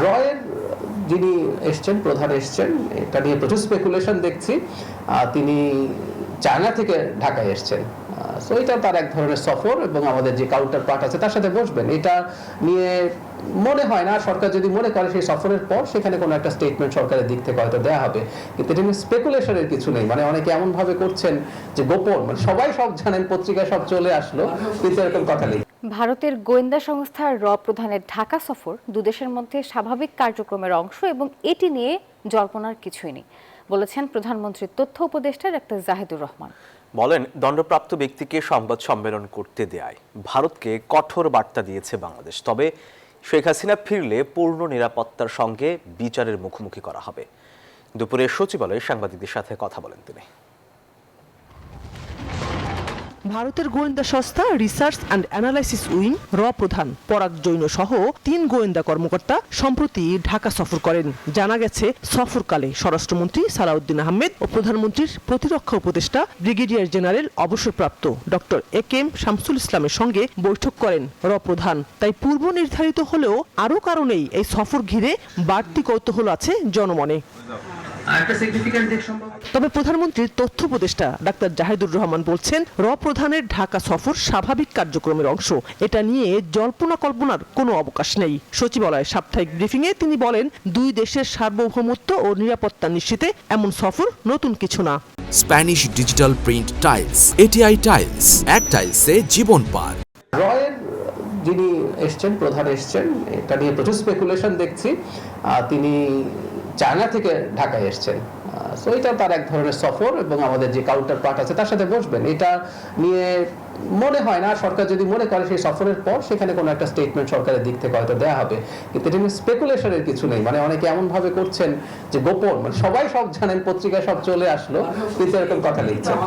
রয়ের যিনি এসছেন, প্রধান এসছেন, এটা নিয়ে প্রচুর স্পেকুলেশন দেখছি। তিনি চায়না থেকে ঢাকায় এসছেন, সো এটা তার এক ধরনের সফর এবং আমাদের যে কাউন্টার পার্ট আছে তার সাথে বসবেন। এটা নিয়ে মনে হয় না সরকার যদি মনে করে সেই সফরের পর সেখানে কোনো একটা স্টেটমেন্ট সরকারের দিক থেকে হয়তো দেওয়া হবে, কিন্তু এটা নিয়ে স্পেকুলেশনের কিছু নেই। মানে অনেকে এমন ভাবে করছেন যে গোপন, মানে সবাই সব জানেন, পত্রিকায় সব চলে আসলো, কিন্তু এরকম কথা নেই। ভারতের গোয়েন্দা সংস্থা র প্রধানের ঢাকা সফর দুদেশের মধ্যে স্বাভাবিক কার্যক্রমের অংশ এবং এটি নিয়ে জল্পনার কিছুই নেই বলেছেন প্রধানমন্ত্রীর তথ্য উপদেষ্টা ডক্টর জাহিদুর রহমান। বলেন, দণ্ডপ্রাপ্ত ব্যক্তিকে সংবাদ সম্মেলন করতে দেয়ায় ভারতকে কঠোর বার্তা দিয়েছে বাংলাদেশ। তবে শেখ হাসিনা ফিরলে পূর্ণ নিরাপত্তার সঙ্গে বিচারের মুখোমুখি করা হবে। দুপুরে সচিবালয়ে সাংবাদিকদের সাথে কথা বলেন তিনি। ভারতের গোয়েন্দা সংস্থা রিসার্চ অ্যান্ড অ্যানালাইসিস উইং র প্রধান পরাগ জৈন সহ ৩ গোয়েন্দা কর্মকর্তা সম্প্রতি ঢাকা সফর করেন। জানা গেছে, সফরকালে স্বরাষ্ট্রমন্ত্রী সালাউদ্দিন আহমেদ ও প্রধানমন্ত্রীর প্রতিরক্ষা উপদেষ্টা ব্রিগেডিয়ার জেনারেল অবসরপ্রাপ্ত ডক্টর এ.কে.এম. শামসুল ইসলামের সঙ্গে বৈঠক করেন র প্রধান। তাই পূর্ব নির্ধারিত হলেও আরও কারণেই এই সফর ঘিরে বাড়তি কৌতূহল আছে জনমনে। তবে প্রধানমন্ত্রীর তথ্য উপদেষ্টা ডাক্তার জাহিদুর রহমান বলছেন, র প্রধানের ঢাকা সফর স্বাভাবিক কার্যক্রমের অংশ। এটা নিয়ে জল্পনা কল্পনার কোনো অবকাশ নেই। সচিবালয়ের সাপ্তাহিক ব্রিফিংয়ে তিনি বলেন, দুই দেশের সার্বভৌমত্ব ও নিরাপত্তা নিশ্চিতে এমন সফর নতুন কিছু না। Spanish digital print tiles, ATI tiles, এক টাইলসে জীবন পার। রয়ের যিনি এসছেন, প্রধান এসছেন, এটা নিয়ে প্রচুর স্পেকুলেশন দেখছি। তিনি চায়না থেকে ঢাকায় এসছেন, সো এটা তার এক ধরনের সফর এবং আমাদের যে কাউন্টার পার্ট আছে তার সাথে বসবেন। এটা নিয়ে মনে হয় না সরকার যদি মনে করে সেই সফরের পর সেখানে কোনো একটা স্টেটমেন্ট সরকারের দিক থেকে হয়তো দেওয়া হবে, কিন্তু এটা নিয়ে স্পেকুলেশনের কিছু নেই। মানে অনেকে এমন ভাবে করছেন যে গোপন, মানে সবাই সব জানেন, পত্রিকায় সব চলে আসলো, কিন্তু এরকম কথা লিখছেন।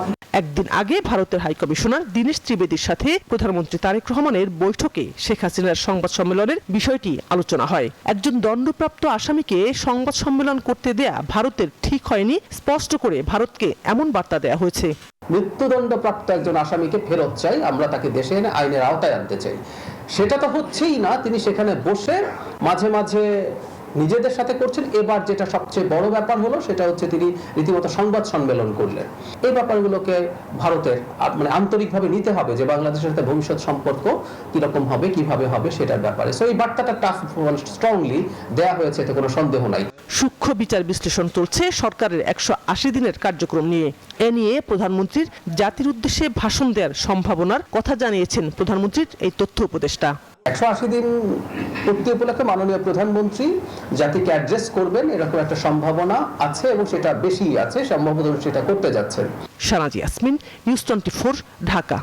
একদিন আগে ভারতের হাইকমিশনার দীনেশ ত্রিবেদীর সাথে প্রধানমন্ত্রী তারেক রহমানের বৈঠকে শেখ হাসিনার সংবাদ সম্মেলনের বিষয়টি আলোচনা হয়। একজন দণ্ডপ্রাপ্ত আসামিকে সংবাদ সম্মেলন করতে দেয়া ভারতের ঠিক হয়নি, স্পষ্ট করে ভারতকে এমন বার্তা দেয়া হয়েছে। মৃত্যুদণ্ডপ্রাপ্ত একজন আসামিকে ফেরত চাই, আমরা তাকে দেশে এনে আইনের আওতায় আনতে চাই। সেটা তো হচ্ছেই না। তিনি সেখানে বসে মাঝে মাঝে নিজেদের সাথে করছেন। এবার যেটা সবচেয়ে বড় ব্যাপার হলো সেটা হচ্ছে তিনি রীতিমতো সংবাদ সম্মেলন করলেন। এই ব্যাপারগুলোকে ভারতের মানে আন্তরিকভাবে নিতে হবে যে বাংলাদেশের সাথে ভবিষ্যৎ সম্পর্ক কিরকম হবে, কিভাবে হবে সেটার ব্যাপারে। সো এই বার্তাটা স্ট্রংলি দেয়া হয়েছে, এতে কোনো সন্দেহ নাই। সূক্ষ্ম বিচার বিশ্লেষণ চলছে সরকারের 180 দিনের কার্যক্রম নিয়ে। এ নিয়ে প্রধানমন্ত্রীর জাতির উদ্দেশ্যে ভাষণ দেওয়ার সম্ভাবনার কথা জানিয়েছেন প্রধানমন্ত্রীর এই তথ্য উপদেষ্টা। 180 দিন পূর্তি উপলক্ষে মাননীয় প্রধানমন্ত্রী জাতিকে অ্যাড্রেস করবেন, এরকম একটা সম্ভাবনা আছে এবং সেটা বেশি আছে, সম্ভবত সেটা করতে যাচ্ছেন। শানাজি ইয়াসমিন, নিউজ 24, ঢাকা।